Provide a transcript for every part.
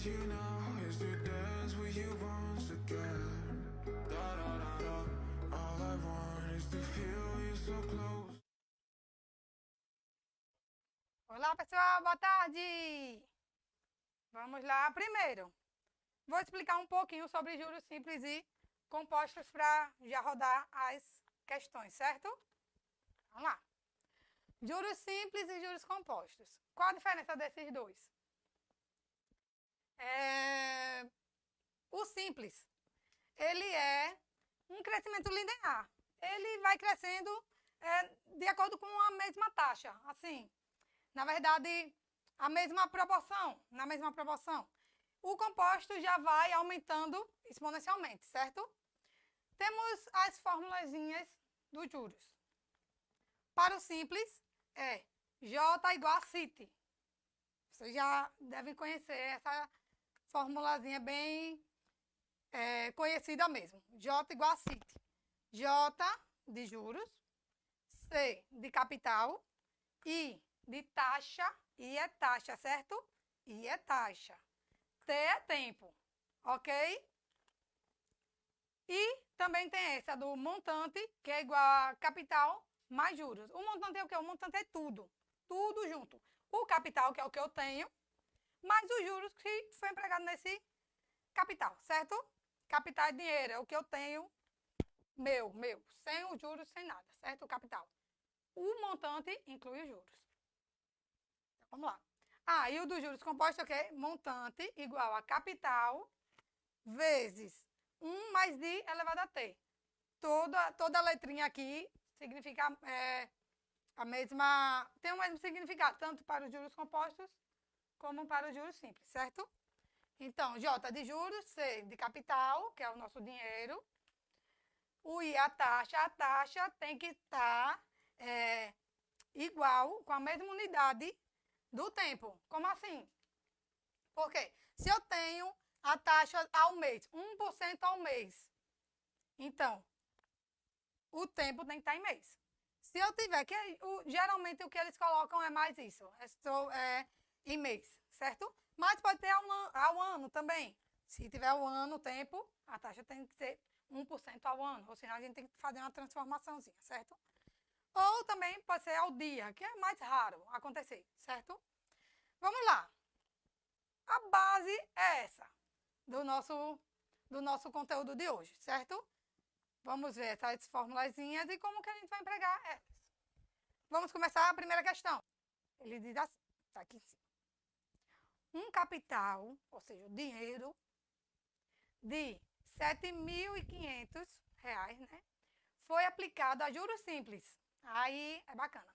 need you now is to dance with you once again. Da da da da. All I want is to feel you so close. Olá, pessoal, boa tarde! Vamos lá. Primeiro, vou explicar um pouquinho sobre juros simples e compostos para já rodar as questões, certo? Vamos lá. Juros simples e juros compostos. Qual a diferença desses dois? O simples, ele é um crescimento linear. Ele vai crescendo de acordo com a mesma taxa. Assim, na verdade, na mesma proporção. O composto já vai aumentando exponencialmente, certo? Temos as formulazinhas dos juros. Para o simples, é J igual a CIT. Vocês já devem conhecer essa formulazinha bem conhecida mesmo. J igual a CIT. J de juros, C de capital, I de taxa, I é taxa, certo? I é taxa. T é tempo, ok? E também tem essa do montante, que é igual a capital mais juros. O montante é o quê? O montante é tudo junto. O capital, que é o que eu tenho, mais os juros que foi empregado nesse capital, certo? Capital é dinheiro, é o que eu tenho, meu, sem os juros, sem nada, certo? O capital. O montante inclui os juros. Então, vamos lá. E o dos juros compostos é o quê? Montante igual a capital vezes 1 mais I elevado a T. Toda letrinha aqui significa a mesma, tem o mesmo significado, tanto para os juros compostos como para os juros simples, certo? Então, J de juros, C de capital, que é o nosso dinheiro. O I, a taxa tem que estar igual, com a mesma unidade do tempo. Como assim? Porque se eu tenho a taxa ao mês, 1% ao mês, então, o tempo tem que estar em mês. Se eu tiver, geralmente o que eles colocam é mais isso, em mês, certo? Mas pode ter ao ano também. Se tiver o ano, o tempo, a taxa tem que ser 1% ao ano, ou senão a gente tem que fazer uma transformaçãozinha, certo? Ou também pode ser ao dia, que é mais raro acontecer, certo? Vamos lá. A base é essa, do nosso conteúdo de hoje, certo? Vamos ver essas formulazinhas e como que a gente vai empregar elas. Vamos começar a primeira questão. Ele diz assim, está aqui em cima. Um capital, ou seja, o dinheiro, de R$ 7.500, né? Foi aplicado a juros simples. Aí é bacana.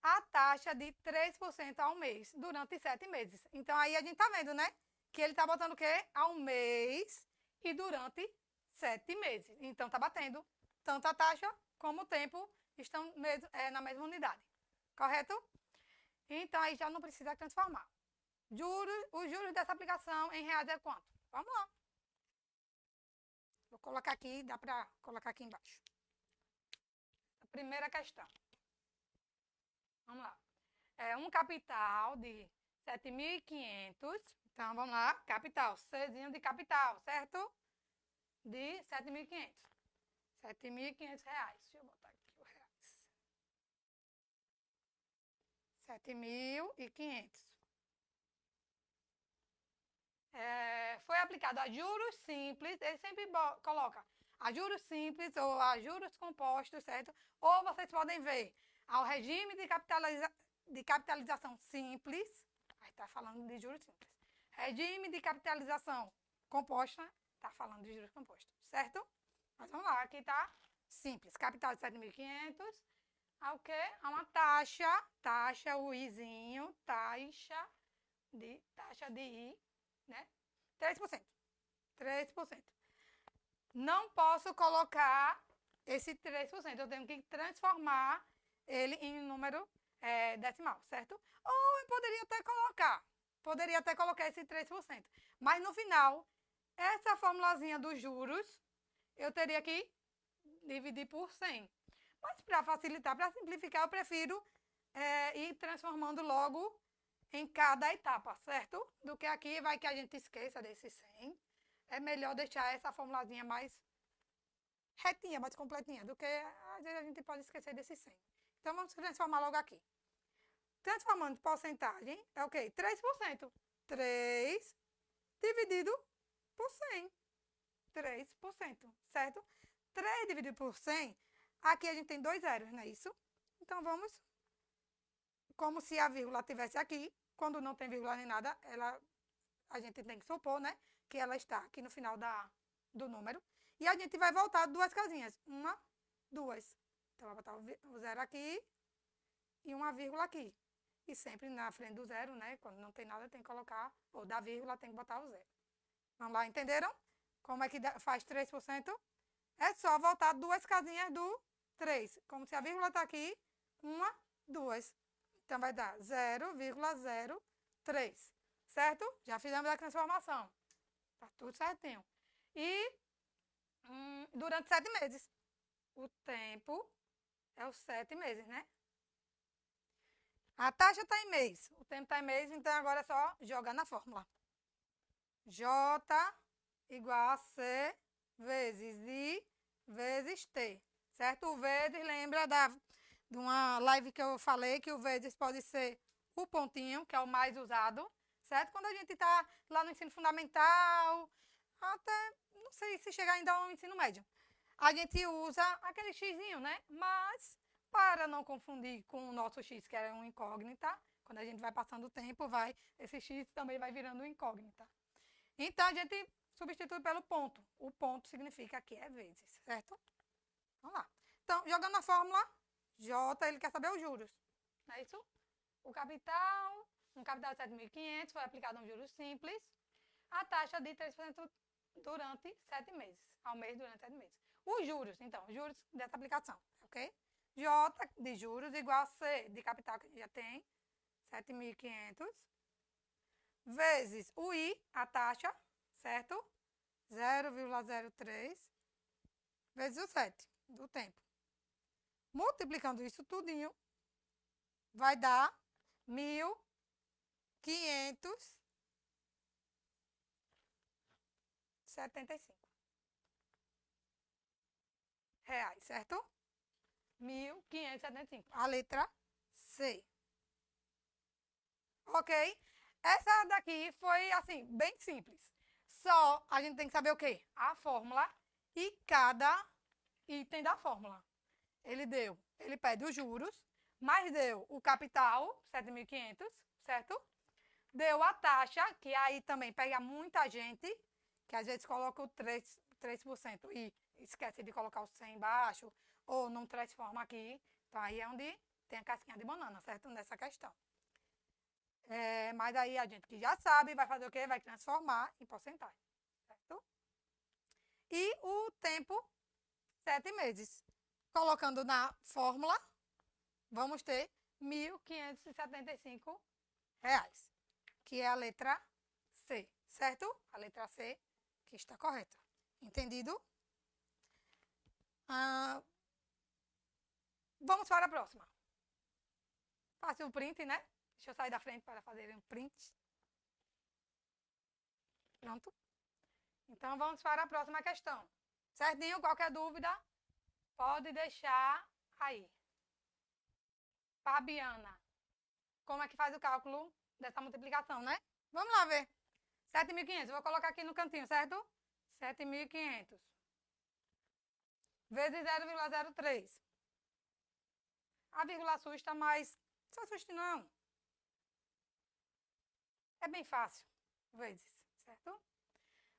A taxa de 3% ao mês, durante 7 meses. Então, aí a gente tá vendo, né? Que ele tá botando o quê? Ao mês e durante 7 meses. Então, tá batendo tanto a taxa como o tempo estão na mesma unidade. Correto? Então, aí já não precisa transformar. Os juros dessa aplicação em reais é quanto? Vamos lá. Vou colocar aqui, dá para colocar aqui embaixo. A primeira questão. Vamos lá. É um capital de 7.500. Então, vamos lá. Capital, Czinho de capital, certo? De 7.500. 7.500 reais. Deixa eu botar aqui o reais. 7.500. Foi aplicado a juros simples. Ele sempre coloca a juros simples ou a juros compostos, certo? Ou vocês podem ver ao regime de capitalização simples. Aí está falando de juros simples. Regime de capitalização composta, está falando de juros compostos, certo? Mas vamos lá, aqui está simples. Capital de 7.500. O quê? A uma taxa, o izinho, taxa de I, né? 3%. 3%. Não posso colocar esse 3%. Eu tenho que transformar ele em número decimal, certo? Ou eu poderia até colocar esse 3%. Mas no final, essa formulazinha dos juros, eu teria que dividir por 100. Mas para facilitar, para simplificar, eu prefiro ir transformando logo em cada etapa, certo? Do que aqui vai que a gente esqueça desse 100. É melhor deixar essa formulazinha mais retinha, mais completinha, do que às vezes a gente pode esquecer desse 100. Então, vamos transformar logo aqui. Transformando porcentagem, é o quê? 3%. 3 dividido por 100. 3%, certo? 3 dividido por 100, aqui a gente tem 2 zeros, não é isso? Então, vamos, como se a vírgula estivesse aqui, quando não tem vírgula nem nada, a gente tem que supor, né, que ela está aqui no final do número. E a gente vai voltar 2 casinhas. 1, 2. Então, vai botar o zero aqui e uma vírgula aqui. E sempre na frente do zero, né, quando não tem nada, tem que colocar, ou da vírgula, tem que botar o zero. Vamos lá, entenderam? Como é que faz 3%? É só voltar 2 casinhas do 3. Como se a vírgula está aqui, 1, 2. Então, vai dar 0,03. Certo? Já fizemos a transformação. Está tudo certinho. E durante 7 meses. O tempo é os 7 meses, né? A taxa está em mês. O tempo está em mês, então agora é só jogar na fórmula. J igual a C vezes I vezes T. Certo? O vezes, lembra de uma live que eu falei que o vezes pode ser o pontinho, que é o mais usado. Certo? Quando a gente está lá no ensino fundamental, até, não sei se chegar ainda ao ensino médio, a gente usa aquele xzinho, né? Mas, para não confundir com o nosso x, que era uma incógnita, quando a gente vai passando o tempo, esse x também vai virando incógnita. Então, a gente substitui pelo ponto. O ponto significa que é vezes, certo? Vamos lá. Então, jogando a fórmula, J, ele quer saber os juros. Não é isso? O capital, um capital de 7.500, foi aplicado um juros simples. A taxa de 3% durante 7 meses. Ao mês durante 7 meses. Os juros, então, juros dessa aplicação, ok? J de juros igual a C de capital, que já tem, 7.500, vezes o I, a taxa, certo? 0,03, vezes o 7 do tempo. Multiplicando isso tudinho, vai dar 1.575 reais, certo? 1.575. A letra C. Ok? Essa daqui foi, assim, bem simples. Só a gente tem que saber o quê? A fórmula e cada item da fórmula. Ele pede os juros, mas deu o capital, 7.500, certo? Deu a taxa, que aí também pega muita gente, que às vezes coloca o 3% e esquece de colocar o 100 embaixo, ou não transforma aqui. Então, aí é onde tem a casquinha de banana, certo? Nessa questão. Mas aí a gente que já sabe vai fazer o quê? Vai transformar em porcentagem, certo? E o tempo, 7 meses. Colocando na fórmula, vamos ter 1.575 reais, que é a letra C, certo? A letra C que está correta. Entendido? Vamos para a próxima. Faça o print, né? Deixa eu sair da frente para fazer um print. Pronto. Então, vamos para a próxima questão. Certinho? Qualquer dúvida, pode deixar aí. Fabiana, como é que faz o cálculo dessa multiplicação, né? Vamos lá ver. 7.500, vou colocar aqui no cantinho, certo? 7.500 vezes 0,03. A vírgula assusta, mas não se assuste não. É bem fácil, vezes, certo?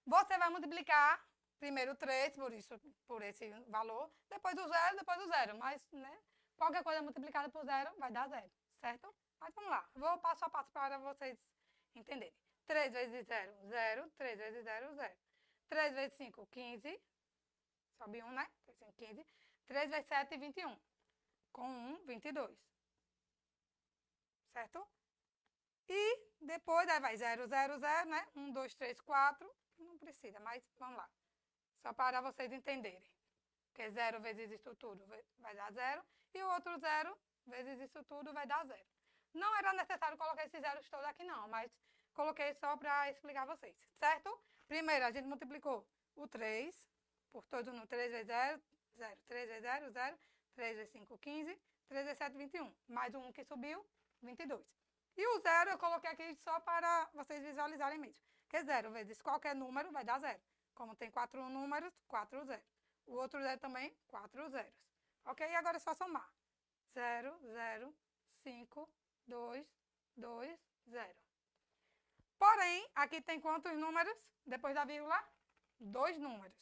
Você vai multiplicar primeiro 3 por esse valor, depois o zero, mas, né, qualquer coisa multiplicada por zero vai dar zero, certo? Mas vamos lá, vou passo a passo para vocês entenderem. 3 vezes 0, 0, 3 vezes 0, 0. 3 vezes 5, 15, sobe 1, né? 15. 3 vezes 7, 21. Com 1, 22. Certo? E depois aí vai 0, 0, 0, né? 1, 2, 3, 4. Não precisa, mas vamos lá. Só para vocês entenderem. Porque 0 vezes isso tudo vai dar 0. E o outro 0 vezes isso tudo vai dar 0. Não era necessário colocar esses zeros todos aqui, não, mas coloquei só para explicar a vocês, certo? Primeiro, a gente multiplicou o 3 por todo no 3 vezes 0, 0. 3 vezes 0, 0. 3 vezes 5, 15. 3 vezes 7, 21. Mais um que subiu, 22. E o 0 eu coloquei aqui só para vocês visualizarem mesmo. Porque 0 vezes qualquer número vai dar 0. Como tem 4 números, 4 zeros. O outro 0 também, 4 zeros. Ok? E agora é só somar. 0, 0, 5, 2, 2, 0. Porém, aqui tem quantos números depois da vírgula? 2 números.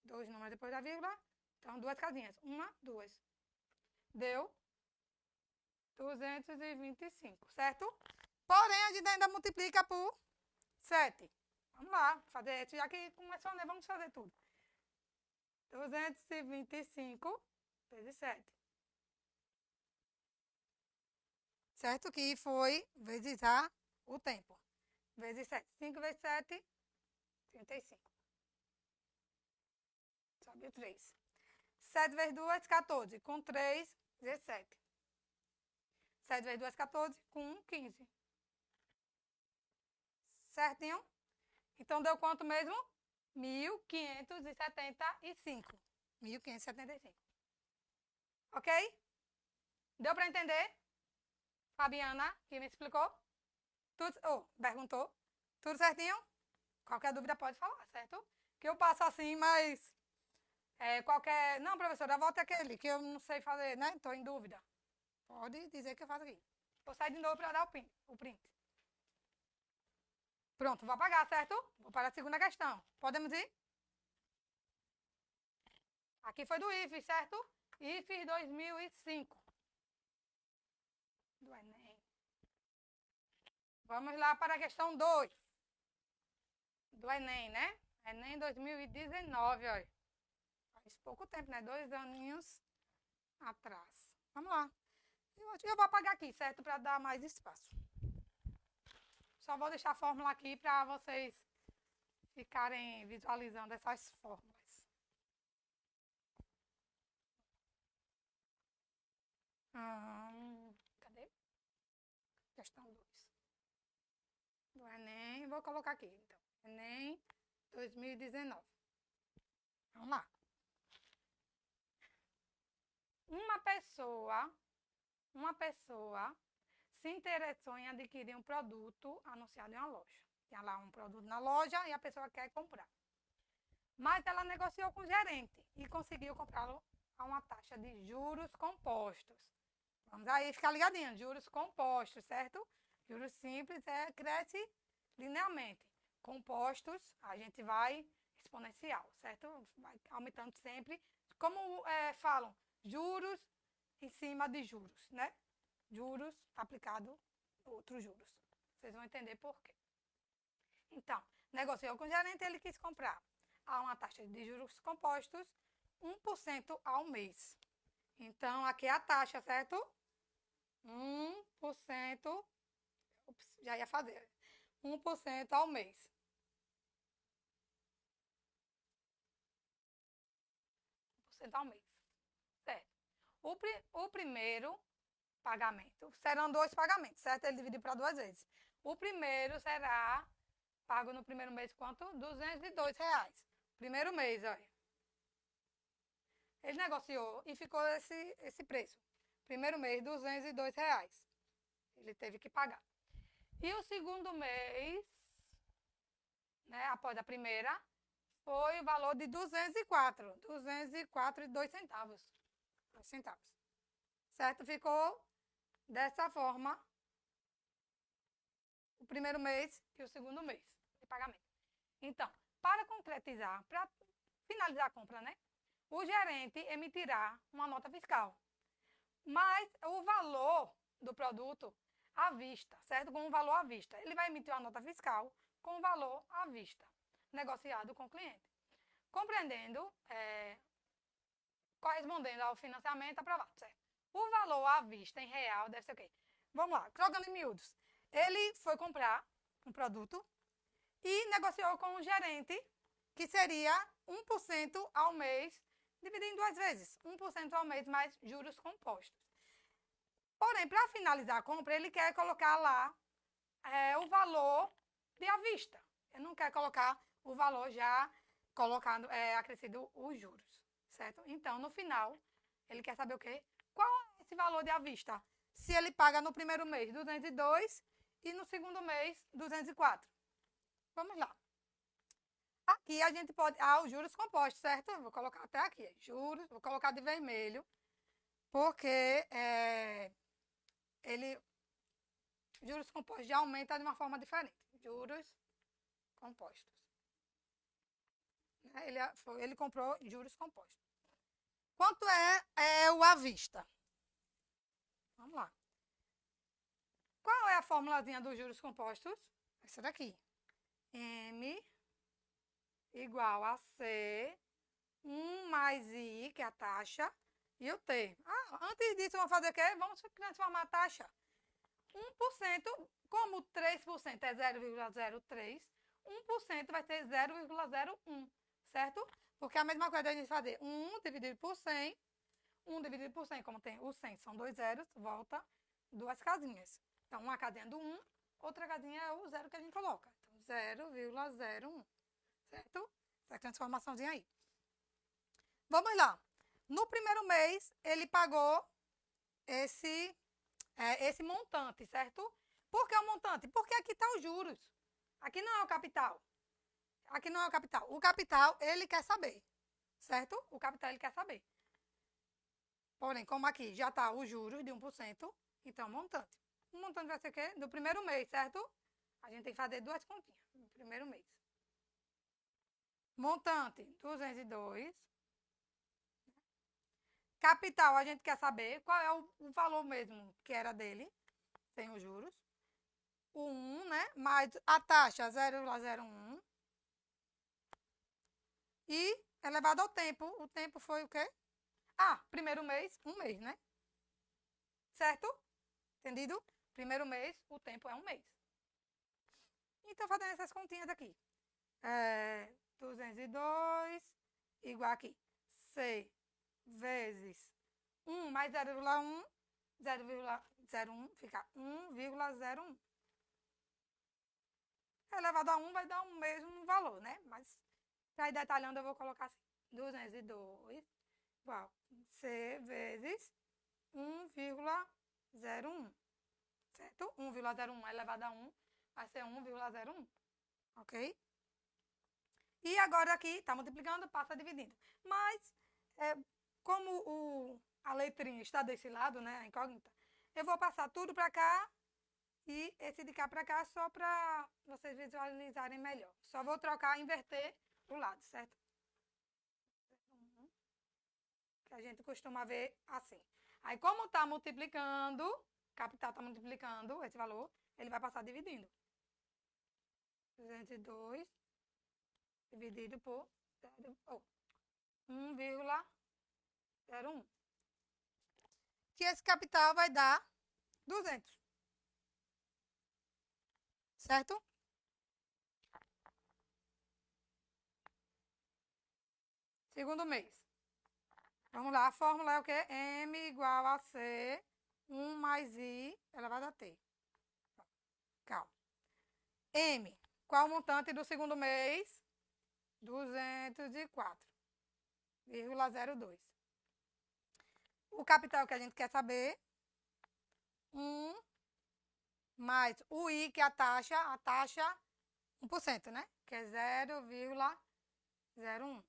2 números depois da vírgula. Então, 2 casinhas. 1, 2. Deu 225, certo? Porém, a gente ainda multiplica por 7. Vamos lá, fazer isso. Já que começou, né? Vamos fazer tudo. 225 vezes 7. Certo? Que foi vezes o tempo. Vezes 7. 5 vezes 7, 35. Sobe 3. 7 vezes 2, 14. Com 3, 17. 7 vezes 2, 14. Com 1, 15. Certinho? Então, deu quanto mesmo? 1.575. 1.575. Ok? Deu para entender? Fabiana, que me explicou? Tudo, perguntou. Tudo certinho? Qualquer dúvida pode falar, certo? Que eu passo assim, mas qualquer... Não, professora, volta aquele que eu não sei fazer, né? Estou em dúvida. Pode dizer que eu faço aqui. Vou sair de novo para dar o print. Pronto, vou apagar, certo? Vou para a segunda questão. Podemos ir? Aqui foi do IFES, certo? IFES 2005. Do Enem. Vamos lá para a questão 2. Do Enem, né? Enem 2019, olha. Faz pouco tempo, né? 2 aninhos atrás. Vamos lá. Eu vou apagar aqui, certo? Para dar mais espaço. Só vou deixar a fórmula aqui para vocês ficarem visualizando essas fórmulas. Cadê? Questão 2. Do Enem, vou colocar aqui, então. Enem 2019. Vamos lá. Uma pessoa se interessou em adquirir um produto anunciado em uma loja. Tinha lá um produto na loja e a pessoa quer comprar. Mas ela negociou com o gerente e conseguiu comprá-lo a uma taxa de juros compostos. Vamos aí ficar ligadinho, juros compostos, certo? Juros simples cresce linearmente. Compostos, a gente vai exponencial, certo? Vai aumentando sempre. Como falam, juros em cima de juros, né? Juros aplicado outros juros. Vocês vão entender por quê. Então, negociou com o gerente, ele quis comprar a uma taxa de juros compostos 1% ao mês. Então, aqui é a taxa, certo? 1%, já ia fazer, 1% ao mês. 1% ao mês, certo? O primeiro pagamento, serão 2 pagamentos, certo? Ele dividiu para 2 vezes. O primeiro será pago no primeiro mês quanto? R$202. Primeiro mês, olha. Ele negociou e ficou esse preço. Primeiro mês, R$202. Ele teve que pagar. E o segundo mês, né, após a primeira, foi o valor de 204. 204,02 centavos. 2 centavos. Certo? Ficou dessa forma o primeiro mês e o segundo mês de pagamento. Então, para concretizar, para finalizar a compra, né? O gerente emitirá uma nota fiscal. Mas o valor do produto à vista, certo? Com o valor à vista. Ele vai emitir uma nota fiscal com o valor à vista, negociado com o cliente. Compreendendo, correspondendo ao financiamento aprovado, certo? O valor à vista em real deve ser o quê? Vamos lá, trocando em miúdos. Ele foi comprar um produto e negociou com o gerente, que seria 1% ao mês, dividido em 2 vezes. 1% ao mês mais juros compostos. Porém, para finalizar a compra, ele quer colocar lá o valor de à vista. Ele não quer colocar o valor já colocado, acrescido os juros, certo? Então, no final, ele quer saber o quê? Qual é esse valor de à vista? Se ele paga no primeiro mês 202 e no segundo mês 204. Vamos lá. Aqui a gente pode... os juros compostos, certo? Vou colocar até aqui. Juros, vou colocar de vermelho, porque juros compostos já aumenta de uma forma diferente. Juros compostos. Ele comprou juros compostos. Quanto é o à vista? Vamos lá. Qual é a formulazinha dos juros compostos? Essa daqui. M igual a C, 1 mais I, que é a taxa, e o T. Antes disso, vamos fazer o quê? Vamos transformar a taxa. 1%, como 3% é 0,03, 1% vai ser 0,01, certo? Porque é a mesma coisa a gente fazer 1 dividido por 100, 1 dividido por 100, como tem o 100 são 2 zeros, volta 2 casinhas. Então, uma casinha do 1, outra casinha é o zero que a gente coloca. Então, 0,01, certo? Essa transformaçãozinha aí. Vamos lá. No primeiro mês, ele pagou esse montante, certo? Por que o montante? Porque aqui está os juros. Aqui não é o capital. Aqui não é o capital. O capital, ele quer saber, certo? O capital, ele quer saber. Porém, como aqui já está os juros de 1%, então, montante. O montante vai ser o quê? Do primeiro mês, certo? A gente tem que fazer 2 continhas no primeiro mês. Montante, 202. Capital, a gente quer saber qual é o valor mesmo que era dele, sem os juros. O 1, né? Mais a taxa, 0,01. E elevado ao tempo. O tempo foi o quê? Primeiro mês, 1 mês, né? Certo? Entendido? Primeiro mês, o tempo é 1 mês. Então, fazendo essas continhas aqui. 202 igual aqui. C vezes 1 mais 0,1, 0,01 fica 1,01. Elevado a 1 vai dar o mesmo valor, né? Mas, para ir detalhando, eu vou colocar assim. 202 igual C vezes 1,01. Certo? 1,01 elevado a 1 vai ser 1,01. Ok? E agora aqui, está multiplicando, passa dividindo. Mas, como a letrinha está desse lado, né, a incógnita, eu vou passar tudo para cá e esse de cá para cá só para vocês visualizarem melhor. Só vou trocar, inverter o lado, certo? Que a gente costuma ver assim. Aí, como está multiplicando, capital está multiplicando esse valor, ele vai passar dividindo. 202 dividido por 1,01. Que esse capital vai dar 200. Certo? Segundo mês. Vamos lá, a fórmula é o quê? M igual a C, 1 mais I elevado a T. Calma. M, qual o montante do segundo mês? 204,02. O capital que a gente quer saber, 1 mais o I, que é a taxa 1%, né? Que é 0,01.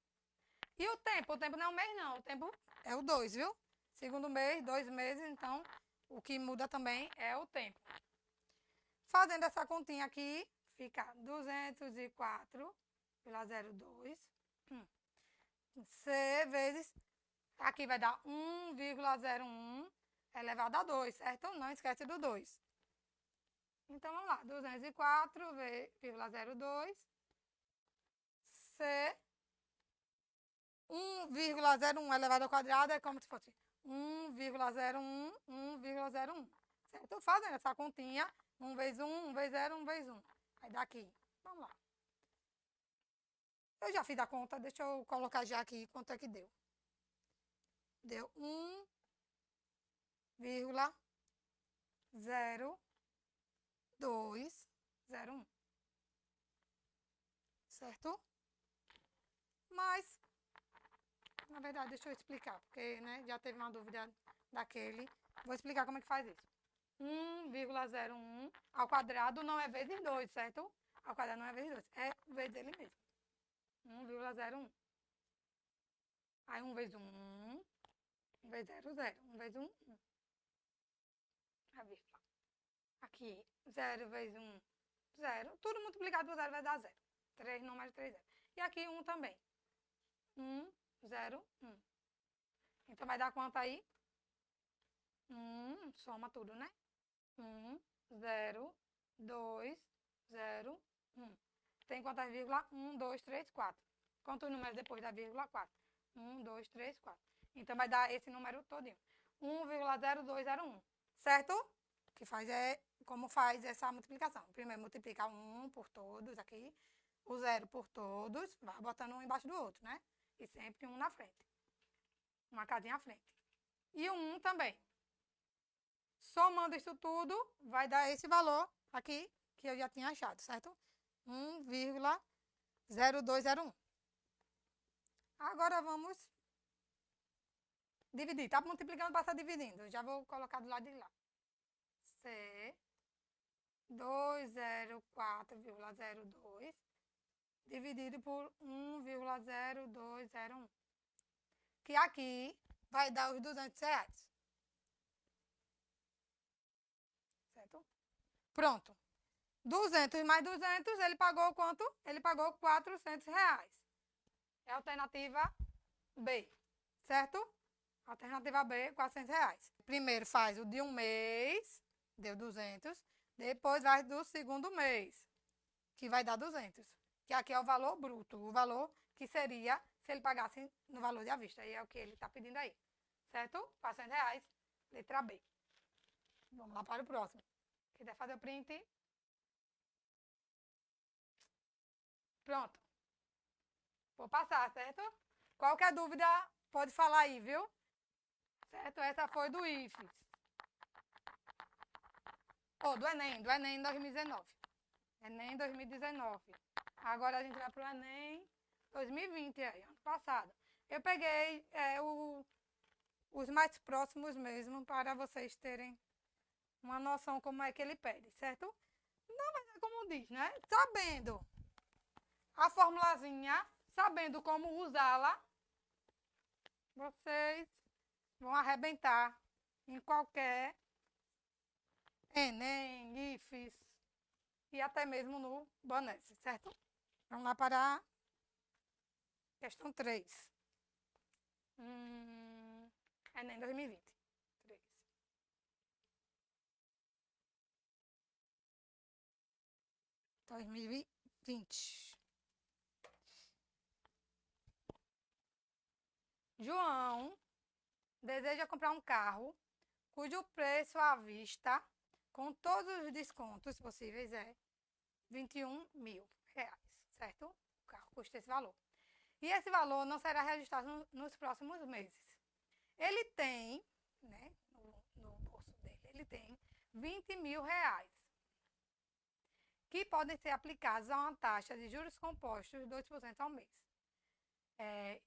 E o tempo não é um mês, não. O tempo é o 2, viu? Segundo mês, 2 meses, então o que muda também é o tempo. Fazendo essa continha aqui, fica 204,02. C vezes, aqui vai dar 1,01 elevado a 2, certo? Não esquece do 2. Então, vamos lá, 204,02. C, 1,01 elevado ao quadrado é como se fosse 1,01, 1,01. Certo? Fazendo essa continha, 1 vezes 1, 1 vezes 0, 1 vezes 1. Aí daqui, vamos lá. Eu já fiz a conta, deixa eu colocar já aqui quanto é que deu. Deu 1,01 0,201. Certo? Mas, na verdade, deixa eu explicar, porque né, já teve uma dúvida daquele. Vou explicar como é que faz isso. 1,01 ao quadrado não é vezes 2, certo? Ao quadrado não é vezes 2, é vezes ele mesmo. 1,01. Aí 1 vezes 1, 1 vezes 0, 0. 1 vezes 1, 1. A vírgula. Aqui, 0 vezes 1, 0. Tudo multiplicado por 0 vai dar 0. 3 números, 3 0. E aqui 1 também. 1, 0, 1. Então vai dar quanto aí? 1, soma tudo, né? 1, 0, 2, 0, 1. Tem quantas vírgulas? 1, 2, 3, 4. Quantos números depois da vírgula? 4. 1, 2, 3, 4. Então vai dar esse número todinho. 1,0201. Certo? Que faz como faz essa multiplicação. Primeiro multiplica 1 por todos aqui. O 0 por todos. Vai botando um embaixo do outro, né? E sempre um na frente. Uma casinha à frente. E o 1 também. Somando isso tudo, vai dar esse valor aqui que eu já tinha achado, certo? 1,0201. Agora vamos dividir. Está multiplicando, passa dividindo. Eu já vou colocar do lado de lá. C 204,02 dividido por 1,0201. Que aqui vai dar os R$200. Certo? Pronto. 200 mais 200, ele pagou quanto? Ele pagou R$400. É a alternativa B. Certo? Alternativa B, R$400. Primeiro faz o de um mês, deu 200. Depois vai do segundo mês, que vai dar 200. Que aqui é o valor bruto, o valor que seria se ele pagasse no valor de à vista. E é o que ele está pedindo aí. Certo? R$400, letra B. Vamos lá para o próximo. Quiser fazer o print? Pronto. Vou passar, certo? Qualquer dúvida, pode falar aí, viu? Certo? Essa foi do IFES. Do Enem 2019. Enem 2019. Agora a gente vai para o Enem 2020, ano passado. Eu peguei os mais próximos mesmo, para vocês terem uma noção como é que ele pede, certo? Não vai ser como diz, né? Sabendo a formulazinha, sabendo como usá-la, vocês vão arrebentar em qualquer Enem, IFES e até mesmo no Banese, certo? Vamos lá para a questão 3. Enem 2020. 3. João deseja comprar um carro cujo preço à vista, com todos os descontos possíveis, é R$21 mil, certo? O carro custa esse valor. E esse valor não será registrado nos próximos meses. Ele tem, né, no bolso dele, ele tem R$20 mil, que podem ser aplicados a uma taxa de juros compostos de 2% ao mês.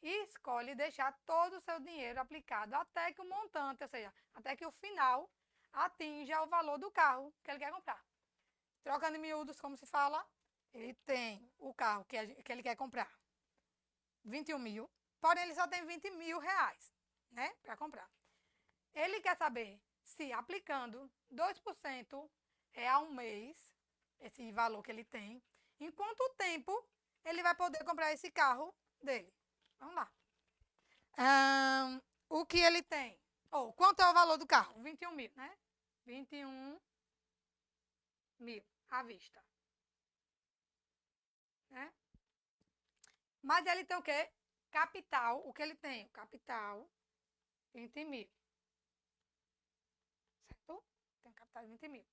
E escolhe deixar todo o seu dinheiro aplicado até que o montante, ou seja, até que o final atinja o valor do carro que ele quer comprar. Trocando em miúdos, como se fala, ele tem o carro que ele quer comprar, 21 mil, porém ele só tem R$20 mil, né, para comprar. Ele quer saber se aplicando 2% ao mês, esse valor que ele tem, em quanto tempo ele vai poder comprar esse carro dele. Vamos lá. O que ele tem? Quanto é o valor do carro? 21 mil, né? 21 mil à vista. Né? Mas ele tem o quê? Capital. O que ele tem? Capital, 20 mil. Certo? Tem capital de 20 mil.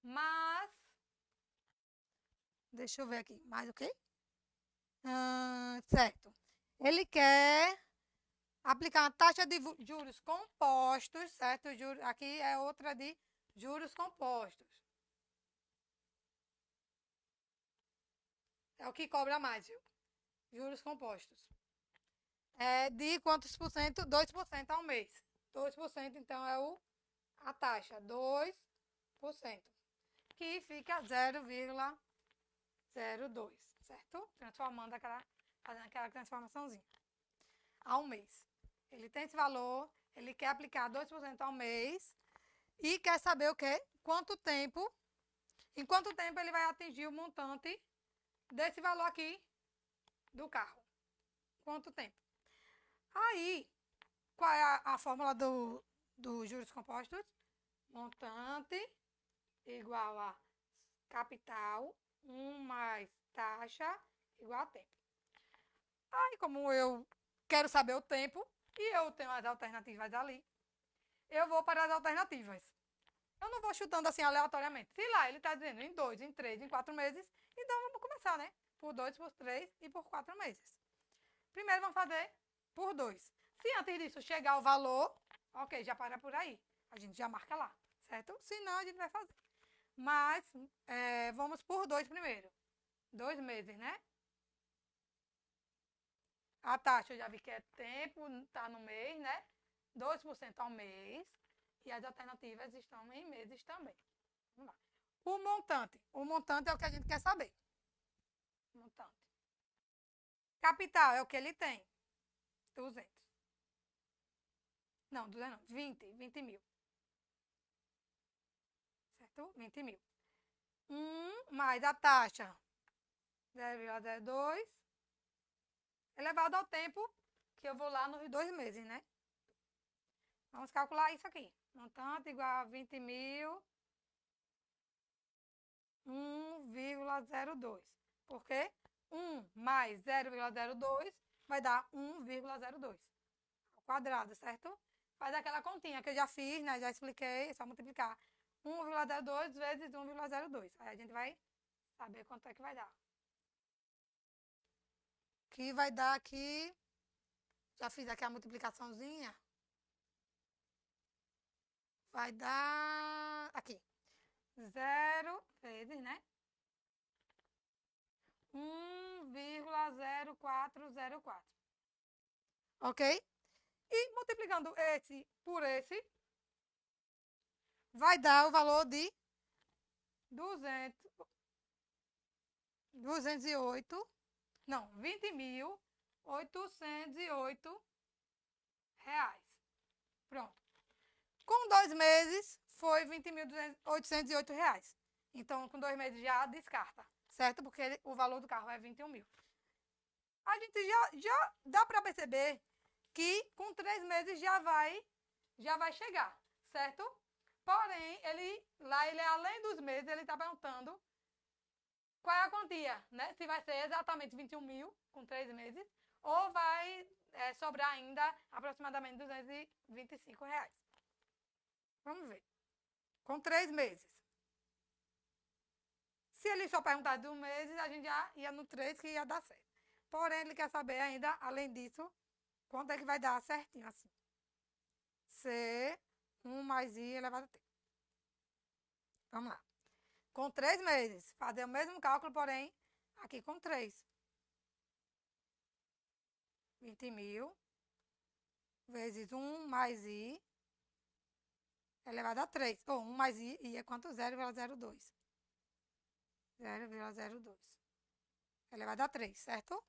Mas, deixa eu ver aqui. Mais o quê? Certo. Ele quer aplicar uma taxa de juros compostos, certo? Aqui é outra de juros compostos. É o que cobra mais, viu? Juros compostos. É de quantos por cento? 2% ao mês. 2%, então, é a taxa. 2%. Que fica 0,02, certo? Transformando fazendo aquela transformaçãozinha. Ao mês. Ele tem esse valor, ele quer aplicar 2% ao mês e quer saber o quê? Quanto tempo, em quanto tempo ele vai atingir o montante desse valor aqui do carro. Quanto tempo? Aí, qual é a fórmula dos juros compostos? Montante igual a capital, 1 mais taxa igual a tempo. Aí, como eu quero saber o tempo e eu tenho as alternativas ali, eu vou para as alternativas. Eu não vou chutando assim aleatoriamente. Se lá ele está dizendo em 2, em 3, em 4 meses, então vamos começar, né? Por 2, por 3 e por 4 meses. Primeiro vamos fazer por 2. Se antes disso chegar o valor, ok, já para por aí. A gente já marca lá, certo? Se não, a gente vai fazer. Mas vamos por 2 primeiro. 2 meses, né? A taxa eu já vi que é tempo, está no mês, né? 2% ao mês. E as alternativas estão em meses também. Vamos lá. O montante. O montante é o que a gente quer saber. Montante. Capital é o que ele tem. 200. Não, 200 não. 20 mil. Certo? 20 mil. 1 mais a taxa. 0,02. Elevado ao tempo que eu vou lá nos 2 meses, né? Vamos calcular isso aqui. Montante igual a 20 mil, 1,02. Por quê? 1 mais 0,02 vai dar 1,02 ao quadrado, certo? Faz aquela continha que eu já fiz, né? Já expliquei, é só multiplicar 1,02 vezes 1,02. Aí a gente vai saber quanto é que vai dar. Que vai dar aqui, já fiz aqui a multiplicaçãozinha. Vai dar, aqui, 0 vezes, né? 1,0404. Ok? E multiplicando esse por esse, vai dar o valor de 20.808 reais. Pronto. Com 2 meses, foi 20.808 reais. Então, com 2 meses já descarta, certo? Porque o valor do carro é 21 mil. A gente já dá para perceber que com 3 meses já vai chegar, certo? Porém, ele além dos meses, ele está perguntando qual é a quantia, né? Se vai ser exatamente 21 mil com 3 meses ou vai sobrar ainda aproximadamente 225 reais. Vamos ver. Com 3 meses. Se ele só perguntar de 1 mês, a gente já ia no 3 que ia dar certo. Porém, ele quer saber ainda, além disso, quanto é que vai dar certinho assim. C, 1 mais I elevado a T. Vamos lá. Com 3 meses, fazer o mesmo cálculo, porém, aqui com 3. 20 mil vezes 1 mais I elevado a 3. Ou 1 mais I é quanto? 0,02. 0,02 elevado a 3, certo?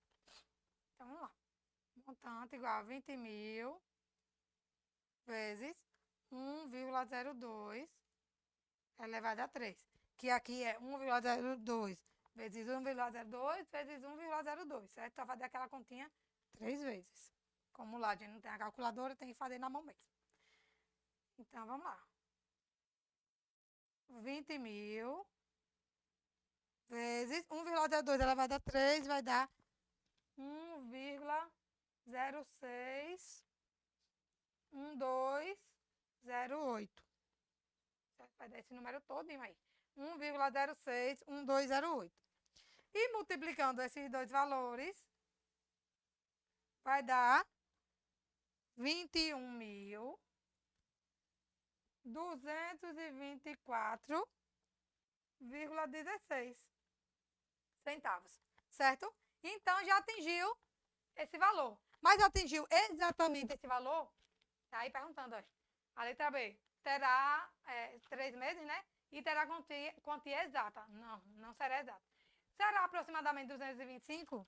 Então, vamos lá. Montante igual a 20 mil vezes 1,02 elevado a 3. Que aqui é 1,02 vezes 1,02 vezes 1,02, certo? Só fazer aquela continha 3 vezes. Como lá a gente não tem a calculadora, tem que fazer na mão mesmo. Então, vamos lá. 20 mil vezes 1,02 elevado a 3 vai dar 1,061208. Vai dar esse número todinho aí. 1,061208. E multiplicando esses dois valores, vai dar 21 mil 224,16 centavos, certo? Então, já atingiu esse valor. Mas atingiu exatamente esse valor? Tá aí perguntando, ó. A letra B terá 3 meses, né? E terá quantia exata. Não, não será exata. Será aproximadamente 225?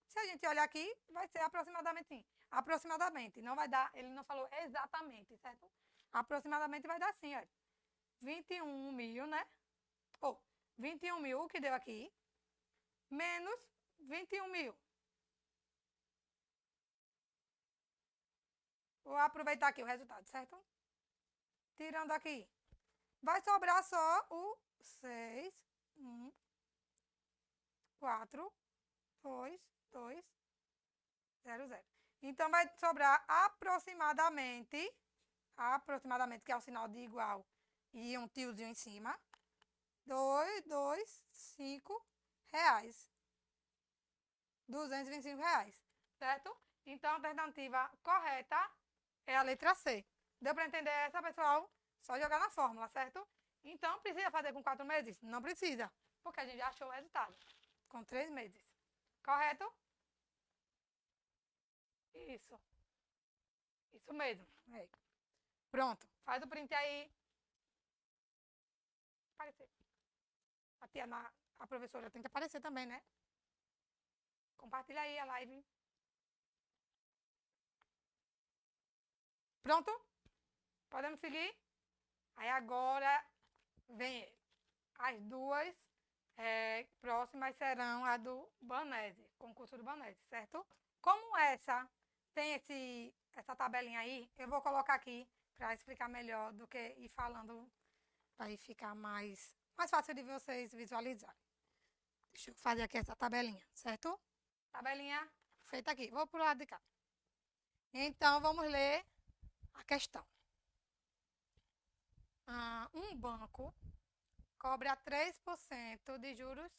Se a gente olhar aqui, vai ser aproximadamente sim. Aproximadamente. Não vai dar, ele não falou exatamente, certo? Aproximadamente vai dar sim, ó. 21 mil, né? Ou 21 mil que deu aqui, menos 21 mil. Vou aproveitar aqui o resultado, certo? Tirando aqui, vai sobrar só o 6, 1, 4, 2, 2, 0, 0. Então, vai sobrar aproximadamente, que é o sinal de igual e um tiozinho em cima, 225 reais. 225 reais, certo? Então, a alternativa correta é a letra C. Deu para entender essa, pessoal? Só jogar na fórmula, certo? Então, precisa fazer com 4 meses? Não precisa, porque a gente já achou o resultado. Com 3 meses. Correto? Isso. Isso mesmo. É. Pronto. Faz o print aí. Aparecer. A professora tem que aparecer também, né? Compartilha aí a live. Pronto? Podemos seguir? Aí agora vem ele. As duas próximas serão a do Banese, concurso do Banese, certo? Como essa tem essa tabelinha aí, eu vou colocar aqui para explicar melhor do que ir falando, para ficar mais fácil de vocês visualizarem. Deixa eu fazer aqui essa tabelinha, certo? Tabelinha feita aqui. Vou para o lado de cá. Então, vamos ler a questão. Um banco cobra 3% de juros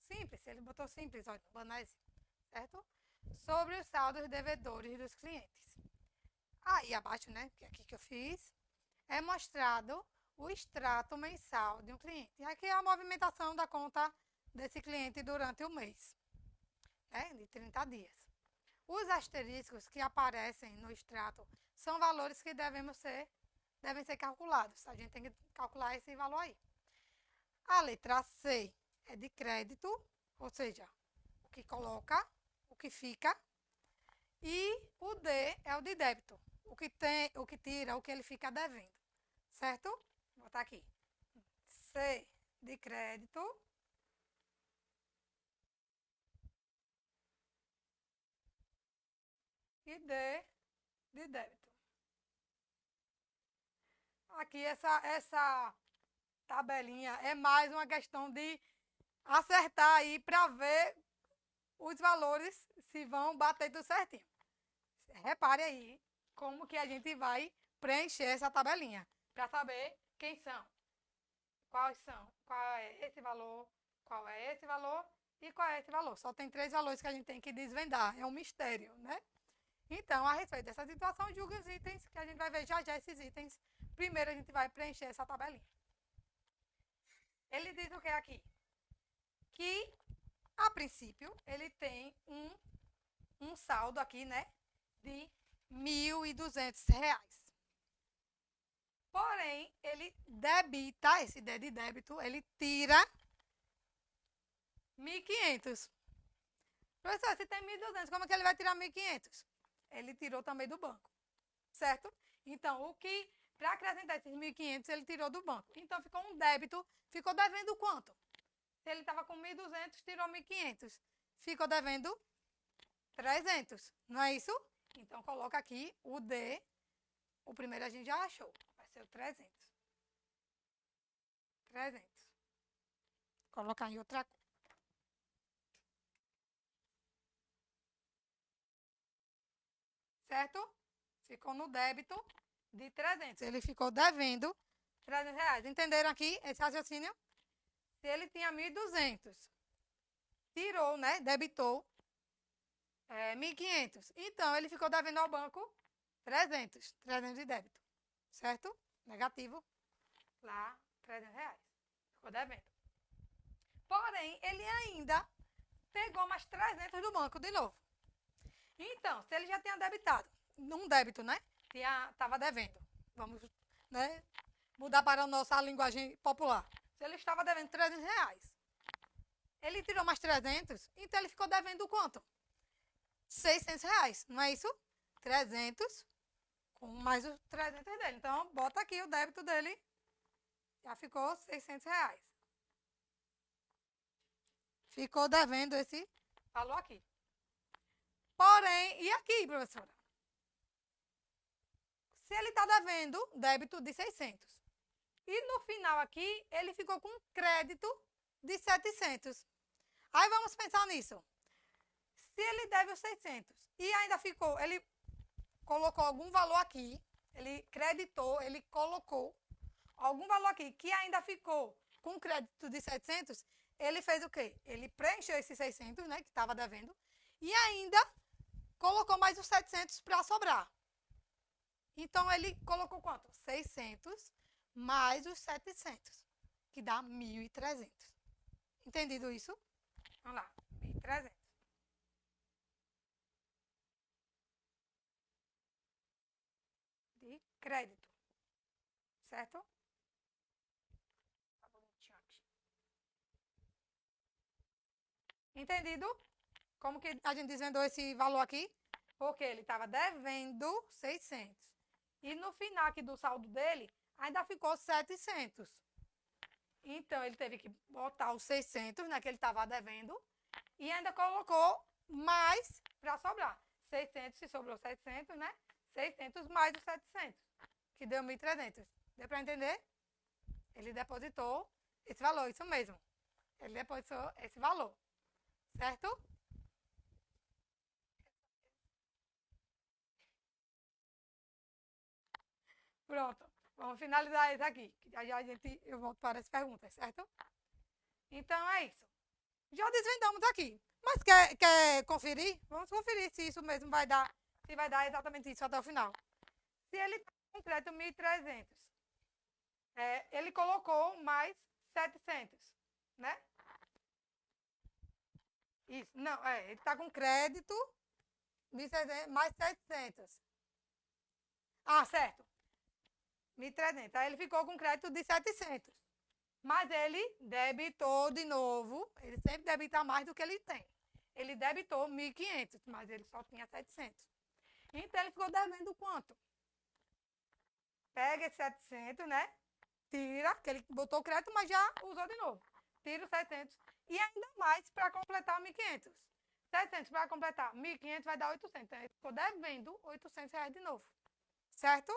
simples. Ele botou simples, olha, no Banese, certo? Sobre os saldos devedores dos clientes. Aí abaixo, né, que é aqui que eu fiz, é mostrado o extrato mensal de um cliente. E aqui é a movimentação da conta desse cliente durante o mês, né, de 30 dias. Os asteriscos que aparecem no extrato são valores que devem ser calculados. A gente tem que calcular esse valor aí. A letra C é de crédito, ou seja, o que coloca, o que fica. E o D é o de débito, o que tira, o que ele fica devendo. Certo? Vou botar aqui. C de crédito. E D de débito. Aqui essa tabelinha é mais uma questão de acertar aí para ver os valores se vão bater tudo certinho. Repare aí como que a gente vai preencher essa tabelinha para saber quem são, quais são, qual é esse valor, qual é esse valor e qual é esse valor. Só tem 3 valores que a gente tem que desvendar, é um mistério, né? Então, a respeito dessa situação, julgue os itens, que a gente vai ver já esses itens. Primeiro, a gente vai preencher essa tabelinha. Ele diz o que aqui? Que, a princípio, ele tem um saldo aqui, né, de R$ 1.200. Porém, ele debita, esse D de débito, ele tira 1.500. Professor, se tem 1.200, como é que ele vai tirar 1.500? Ele tirou também do banco, certo? Então, para acrescentar esses 1.500, ele tirou do banco. Então, ficou um débito, ficou devendo quanto? Se ele estava com 1.200, tirou 1.500. Ficou devendo 300, não é isso? Então, coloca aqui o D, o primeiro a gente já achou, vai ser o 300. 300. Colocar em outra cor. Certo? Ficou no débito de 300. Ele ficou devendo 300 reais. Entenderam aqui esse raciocínio? Se ele tinha 1.200, tirou, né? Debitou 1.500. Então, ele ficou devendo ao banco 300 de débito. Certo? negativo, lá, R$300. Ficou devendo. Porém, ele ainda pegou mais 300 do banco de novo. Então, se ele já tinha debitado, um débito, né? Estava devendo. Vamos, né, mudar para a nossa linguagem popular. Se ele estava devendo R$300, ele tirou mais 300, então ele ficou devendo quanto? R$600, não é isso? 300 com mais os 300 dele. Então, bota aqui o débito dele, já ficou R$600. Ficou devendo esse valor aqui. Porém, e aqui, professora? Se ele está devendo débito de 600 e no final aqui ele ficou com crédito de 700. Aí vamos pensar nisso. Se ele deve os 600 e ainda ficou, ele colocou algum valor aqui, ele creditou, ele colocou algum valor aqui que ainda ficou com crédito de 700, ele fez o quê? Ele preencheu esses 600, né, que estava devendo, e ainda colocou mais os 700 para sobrar. Então, ele colocou quanto? 600 mais os 700, que dá 1.300. Entendido isso? Vamos lá, 1.300. De crédito, certo? Tá bonitinho aqui. Entendido? Como que a gente desvendou esse valor aqui? Porque ele estava devendo 600. E no final aqui do saldo dele, ainda ficou 700. Então, ele teve que botar os 600, né, que ele estava devendo, e ainda colocou mais para sobrar. 600, se sobrou 700, né? 600 mais os 700, que deu 1.300. Deu para entender? Ele depositou esse valor, isso mesmo. Ele depositou esse valor, certo? Pronto, vamos finalizar isso aqui. Já já eu volto para as perguntas, certo? Então é isso. Já desvendamos aqui. Mas quer conferir? Vamos conferir se isso mesmo vai dar, se vai dar exatamente isso até o final. Se ele está com crédito 1.300, ele colocou mais 700, né? Isso, não, ele está com crédito 1.600 mais 700. Ah, certo. 1.300. Aí ele ficou com crédito de 700. Mas ele debitou de novo. Ele sempre debita mais do que ele tem. Ele debitou 1.500, mas ele só tinha 700. Então, ele ficou devendo quanto? Pega esse 700, né? Tira, que ele botou crédito, mas já usou de novo. Tira os 700. E ainda mais para completar 1.500. 700 para completar 1.500 vai dar 800. Então, ele ficou devendo R$800 de novo. Certo?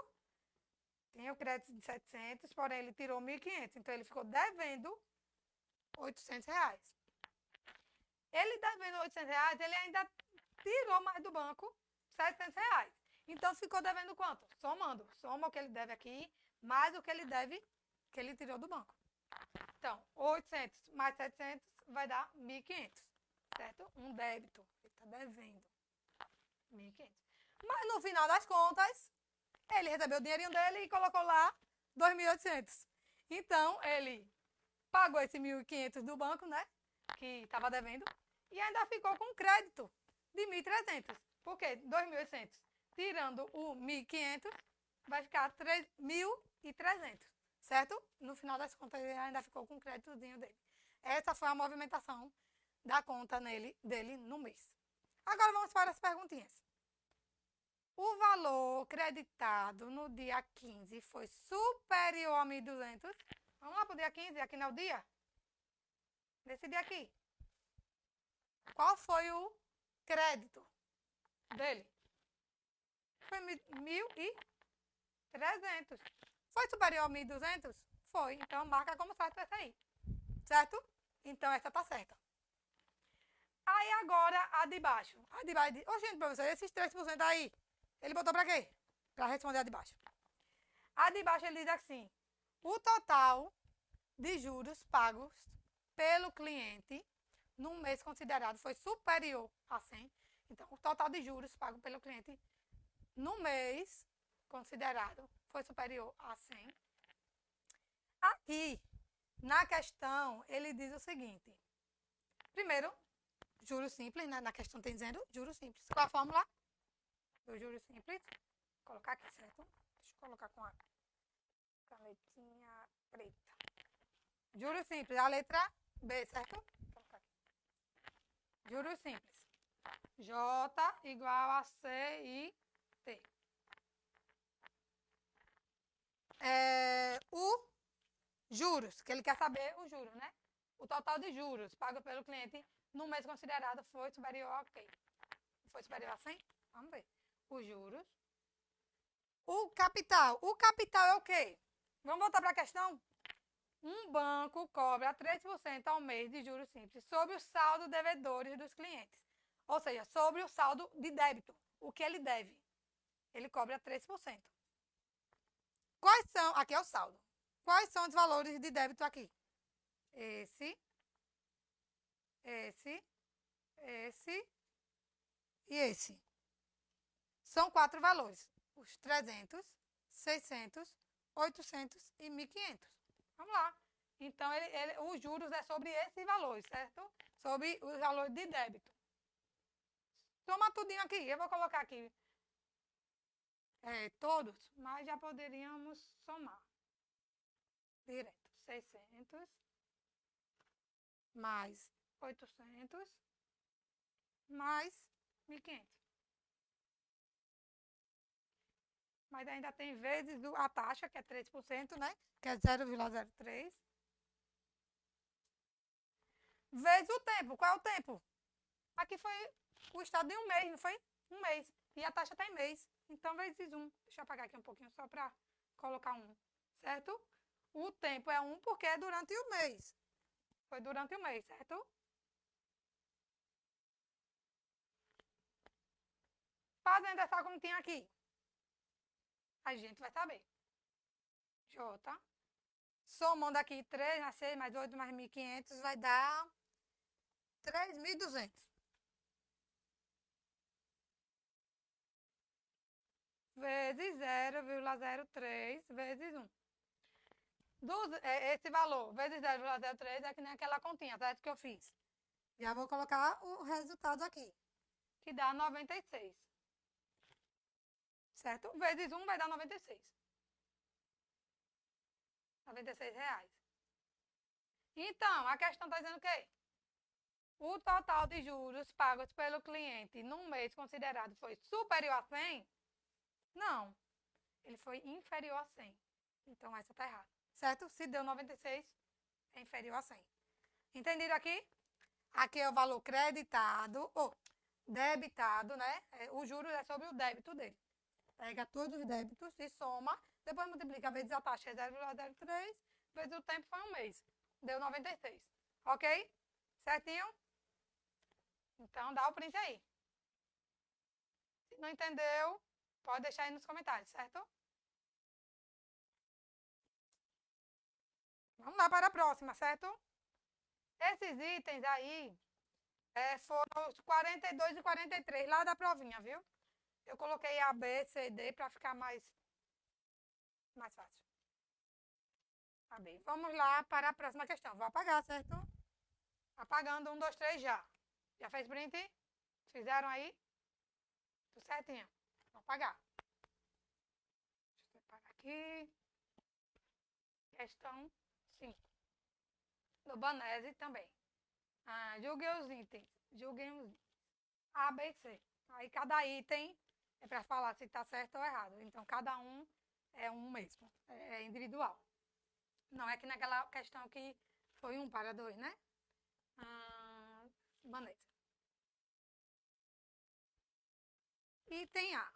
Tinha o crédito de 700, porém ele tirou 1.500. Então, ele ficou devendo R$800. Ele devendo R$800, ele ainda tirou mais do banco R$700. Então, ficou devendo quanto? Somando. Soma o que ele deve aqui, mais o que ele deve, que ele tirou do banco. Então, 800 mais 700 vai dar 1.500, certo? Um débito. Ele está devendo 1.500. Mas, no final das contas, ele recebeu o dinheirinho dele e colocou lá 2.800. Então, ele pagou esse 1.500 do banco, né? Que estava devendo. E ainda ficou com crédito de 1.300. Por quê? 2.800. Tirando o 1.500, vai ficar 3.300. Certo? No final das contas, ele ainda ficou com o créditozinho dele. Essa foi a movimentação da conta dele no mês. Agora, vamos para as perguntinhas. O valor creditado no dia 15 foi superior a 1.200. Vamos lá para o dia 15, aqui não é o dia? Nesse dia aqui. Qual foi o crédito dele? Foi 1.300. Foi superior a 1.200? Foi. Então, marca como certo essa aí. Certo? Então, essa tá certa. Aí, agora, a de baixo. A de baixo. Gente, professor, esses 3% aí, ele botou para quê? Para responder a de baixo. A de baixo, ele diz assim: o total de juros pagos pelo cliente no mês considerado foi superior a 100. Então, o total de juros pago pelo cliente no mês considerado foi superior a 100. Aqui, na questão, ele diz o seguinte. Primeiro, juros simples, né? Na questão tem dizendo juros simples. Qual a fórmula do juros simples? Vou colocar aqui, certo? Deixa eu colocar com a canetinha preta. Juros simples, a letra B, certo? Vou colocar aqui. Juros simples. J igual a C e T. O juros, que ele quer saber o juro, né? O total de juros pago pelo cliente no mês considerado foi superior a quê? Foi superior a 100? Vamos ver. Os juros. O capital. O capital é o quê? Vamos voltar para a questão? Um banco cobra 3% ao mês de juros simples sobre o saldo devedores dos clientes. Ou seja, sobre o saldo de débito. O que ele deve. Ele cobra 3%. Quais são... Aqui é o saldo. Quais são os valores de débito aqui? Esse e esse. São 4 valores. Os 300, 600, 800 e 1.500. Vamos lá. Então, os juros é sobre esses valores, certo? Sobre os valores de débito. Soma tudinho aqui. Eu vou colocar aqui todos, mas já poderíamos somar. Direto. 600 mais 800 mais 1.500. Mas ainda tem vezes a taxa, que é 3%, né? Que é 0,03. Vezes o tempo. Qual é o tempo? Aqui foi o estado de um mês, não foi? Um mês. E a taxa está em mês. Então, vezes 1. Deixa eu apagar aqui um pouquinho só para colocar 1. Certo? O tempo é 1 porque é durante o mês. Foi durante o mês, certo? Fazendo essa continha aqui, a gente vai saber. J. Somando aqui 3 mais 6 mais 8 mais 1.500 vai dar 3.200. Vezes 0,03 vezes 1. Esse valor, vezes 0,03, é que nem aquela continha, certo? Que eu fiz. Já vou colocar o resultado aqui, que dá 96. Certo? Vezes 1 vai dar 96. 96 reais. Então, a questão está dizendo o quê? O total de juros pagos pelo cliente num mês considerado foi superior a 100? Não. Ele foi inferior a 100. Então, essa está errada. Certo? Se deu 96, é inferior a 100. Entendido aqui? Aqui é o valor creditado, ou debitado, né? O juros é sobre o débito dele. Pega todos os débitos e soma, depois multiplica vezes a taxa, é 0,03, vezes o tempo foi um mês. Deu 96. Ok? Certinho? Então, dá o print aí. Se não entendeu, pode deixar aí nos comentários, certo? Vamos lá para a próxima, certo? Esses itens aí foram os 42 e 43 lá da provinha, viu? Eu coloquei A, B, C, D para ficar mais fácil. A, B. Vamos lá para a próxima questão. Vou apagar, certo? Apagando, 1, 2, 3 já. Já fez print? Fizeram aí? Tudo certinho. Vou apagar. Deixa eu apagar aqui. Questão 5. Do Banese também. Julguem os itens. Julguem os itens. A, B e C. Aí cada item é para falar se está certo ou errado. Então, cada um é um mesmo. É individual. Não é que naquela questão que foi 1 para 2, né? Banese. Item A.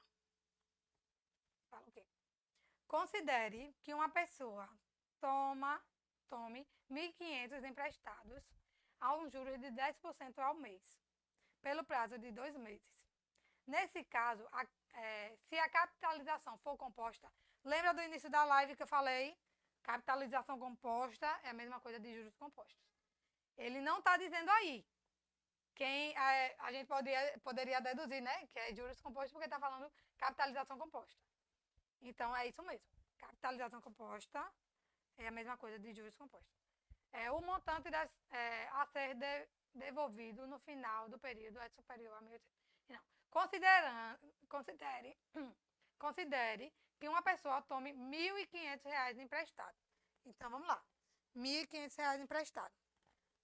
Fala o quê? Considere que uma pessoa tome 1.500 emprestados a um juros de 10% ao mês, pelo prazo de 2 meses. Nesse caso, se a capitalização for composta, lembra do início da live que eu falei? Capitalização composta é a mesma coisa de juros compostos. Ele não está dizendo aí. A gente poderia deduzir, né? Que é juros compostos porque está falando capitalização composta. Então, é isso mesmo. Capitalização composta É a mesma coisa de juros compostos. É o montante a ser devolvido no final do período é superior a 1.800. Não. Considere que uma pessoa tome R$ 1.500 emprestado. Então, vamos lá. R$ 1.500 emprestado.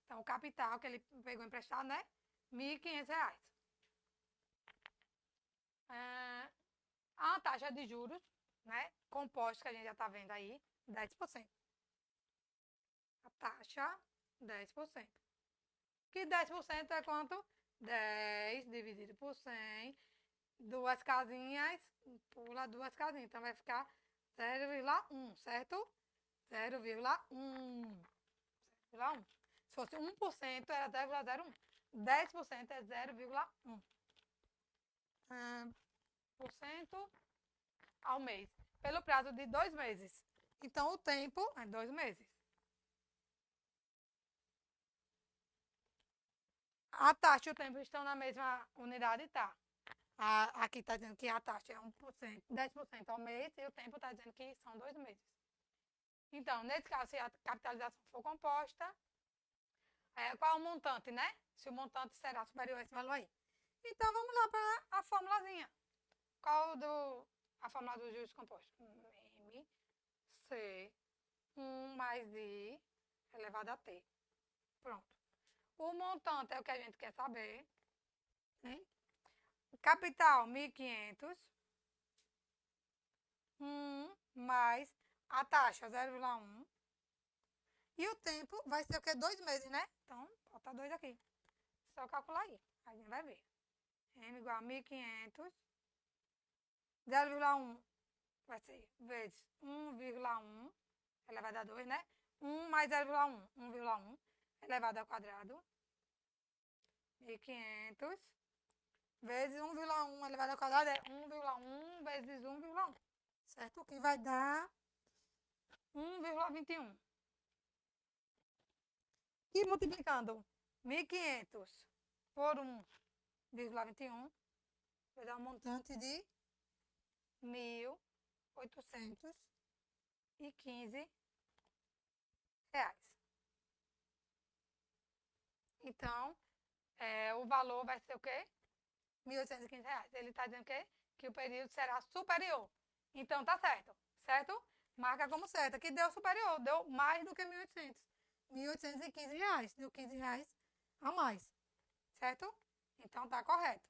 Então, o capital que ele pegou emprestado, né? R$ 1.500. A taxa de juros, né? Composto, que a gente já está vendo aí, 10%. A taxa, 10%. Que 10% é quanto? 10 dividido por 100. Duas casinhas, pula duas casinhas. Então, vai ficar 0,1, certo? 0,1. 0,1. Se fosse 1%, era 0,01. 10% é 0,1. Por cento ao mês. Pelo prazo de 2 meses. Então, o tempo é 2 meses. A taxa e o tempo estão na mesma unidade? Tá. Aqui está dizendo que a taxa é 1%, 10% ao mês e o tempo está dizendo que são 2 meses. Então, nesse caso, se a capitalização for composta, qual é o montante, né? Se o montante será superior a esse valor aí. Então, vamos lá para a formulazinha. Qual a fórmula dos juros compostos? MC 1 mais I elevado a T. Pronto. O montante é o que a gente quer saber. Né? Capital, 1.500. 1 mais a taxa, 0,1. E o tempo vai ser o que? 2 meses, né? Então, bota 2 aqui. Só calcular aí. A gente vai ver. M igual a 1.500. 0,1 vai ser vezes 1,1 elevado a 2, né? 1 mais 0,1, 1,1 elevado ao quadrado. 1.500 vezes 1,1 elevado ao quadrado é 1,1 vezes 1,1. Certo? Que vai dar 1,21. E multiplicando 1.500 por 1,21 vai dar um montante de R$ 1.815. Então, o valor vai ser o quê? R$ 1.815. Ele está dizendo que o período será superior. Então, tá certo. Certo? Marca como certo. Que deu superior. Deu mais do que 1.800. R$ 1.815. Deu R$ 15 a mais. Certo? Então, tá correto.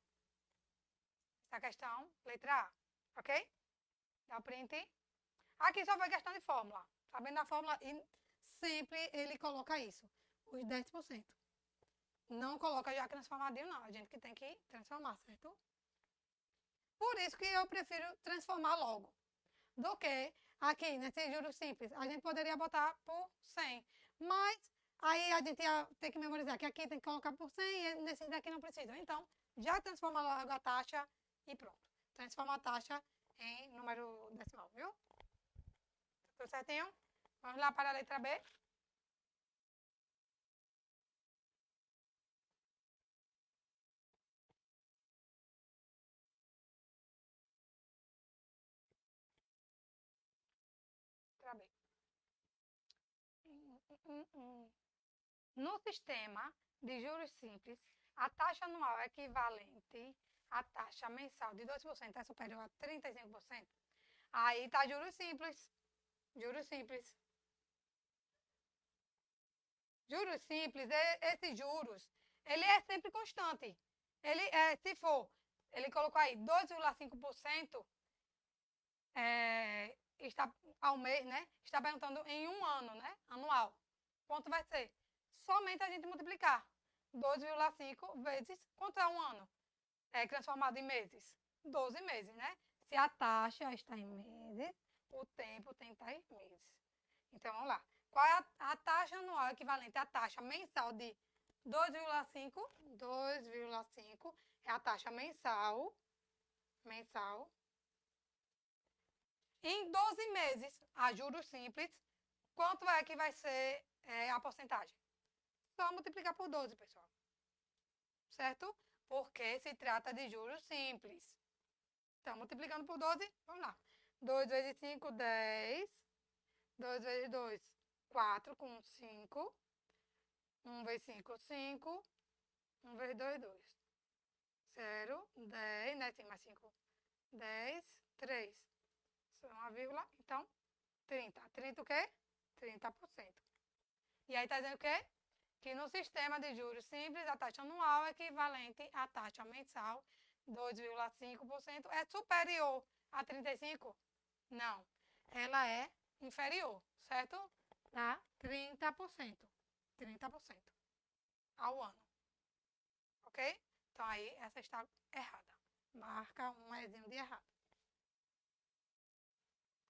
Essa questão, letra A. Ok? Dá o print. Aqui só foi questão de fórmula. Sabendo a fórmula, e sempre ele coloca isso. Os 10%. Não coloca já transformadinho, não. A gente que tem que transformar, certo? Por isso que eu prefiro transformar logo. Do que aqui, nesse juros simples. A gente poderia botar por 100. Mas aí a gente ia ter que memorizar que aqui tem que colocar por 100 e nesse daqui não precisa. Então, já transforma logo a taxa e pronto. Transforma a taxa em número decimal, viu? Tudo certinho? Vamos lá para a letra B. Letra B. No sistema de juros simples, a taxa anual equivalente à taxa mensal de 2% é superior a 35%. Aí está juros simples. Juros simples. Juros simples, esses juros, ele é sempre constante. Ele se for, ele colocou aí 2,5%, está ao mês, né? Está perguntando em um ano, né? Anual. Quanto vai ser? Somente a gente multiplicar 2,5 vezes quanto é um ano? Transformado em meses? 12 meses, né? Se a taxa está em meses, o tempo tem que estar em meses. Então, vamos lá. Qual é a taxa anual equivalente à taxa mensal de 2,5? 2,5 é a taxa mensal. Em 12 meses, a juros simples, quanto é que vai ser a porcentagem? Só multiplicar por 12, pessoal. Certo? Porque se trata de juros simples. Então, multiplicando por 12, vamos lá. 2 vezes 5, 10. 2 vezes 2, 4 com 5. 1 vezes 5, 5. 1 vezes 2, 2. 0, 10, né? Tem mais 5. 10, 3. Só uma vírgula, então 30. 30 o quê? 30%. E aí está dizendo o quê? Que no sistema de juros simples, a taxa anual é equivalente à taxa mensal, 2,5%, é superior a 35%? Não, ela é inferior, certo? A 30%. 30% ao ano. Ok? Então aí essa está errada. Marca um Ezinho de errado.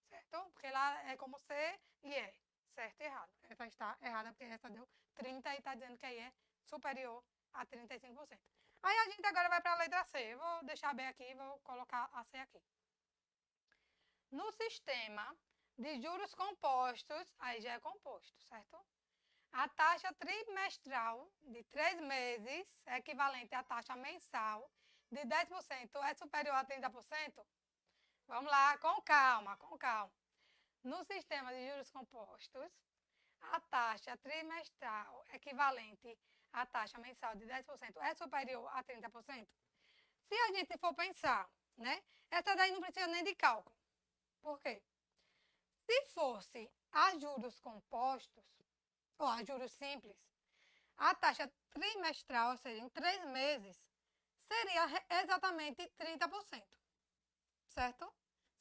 Certo? Porque lá é como C e E. Certo e errado. Essa está errada porque essa deu 30 e está dizendo que aí é superior a 35%. Aí a gente agora vai para a letra C. Eu vou deixar bem aqui, vou colocar a C aqui. No sistema de juros compostos, aí já é composto, certo? A taxa trimestral de 3 meses é equivalente à taxa mensal de 10% é superior a 30%? Vamos lá, com calma, com calma. No sistema de juros compostos, a taxa trimestral equivalente à taxa mensal de 10% é superior a 30%? Se a gente for pensar, né? Essa daí não precisa nem de cálculo. Por quê? Se fosse a juros compostos, ou a juros simples, a taxa trimestral, ou seja, em 3 meses, seria exatamente 30%. Certo?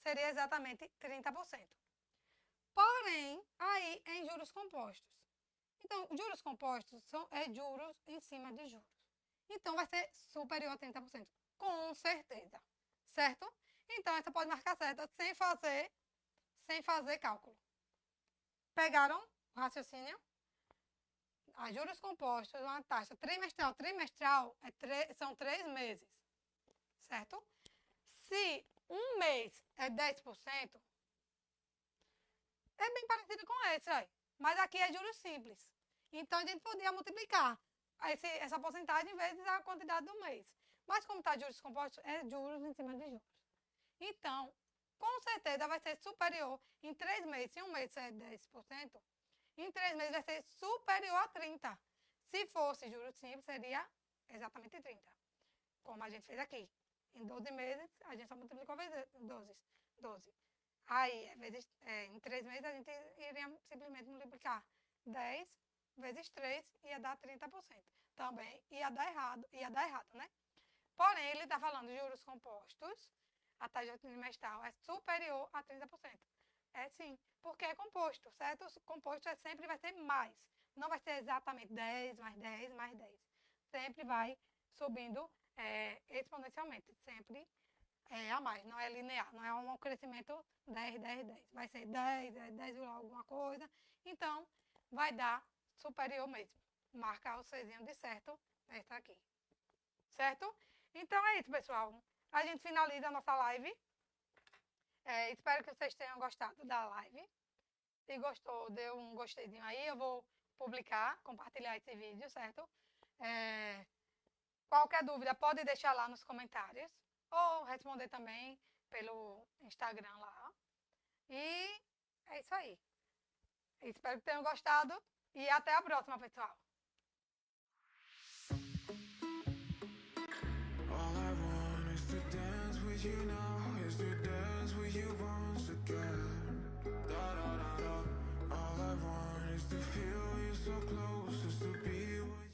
Seria exatamente 30%. Porém, aí é em juros compostos. Então, juros compostos é juros em cima de juros. Então, vai ser superior a 30%. Com certeza. Certo? Então, essa pode marcar certa sem fazer cálculo. Pegaram o raciocínio? A juros compostos, uma taxa trimestral. Trimestral são 3 meses. Certo? Se um mês é 10%, é bem parecido com esse aí. Mas aqui é juros simples. Então, a gente podia multiplicar essa porcentagem vezes a quantidade do mês. Mas como está juros compostos, é juros em cima de juros. Então, com certeza vai ser superior em 3 meses. Se um mês é 10%, em 3 meses vai ser superior a 30%. Se fosse juros simples, seria exatamente 30%. Como a gente fez aqui. Em 12 meses, a gente só multiplicou vezes 12. Aí, em 3 meses, a gente iria simplesmente multiplicar 10 vezes 3, ia dar 30%. Também ia dar errado, né? Porém, ele está falando de juros compostos, a taxa trimestral é superior a 30%. É sim, porque é composto, certo? O composto sempre vai ser mais. Não vai ser exatamente 10 mais 10 mais 10. Sempre vai subindo exponencialmente. Sempre a mais. Não é linear. Não é um crescimento 10, 10, 10. Vai ser 10, 10 alguma coisa. Então, vai dar superior mesmo. Marca o Czinho de certo. Essa aqui. Certo? Então, é isso, pessoal. A gente finaliza a nossa live. Espero que vocês tenham gostado da live. Se gostou, dê um gosteizinho aí. Eu vou publicar, compartilhar esse vídeo, certo? Qualquer dúvida, pode deixar lá nos comentários. Ou responder também pelo Instagram lá. E é isso aí. Espero que tenham gostado. E até a próxima, pessoal. All I want is to dance with you now, is to dance with you once again. Da da da da. All I want is to feel you so close, just to be with you.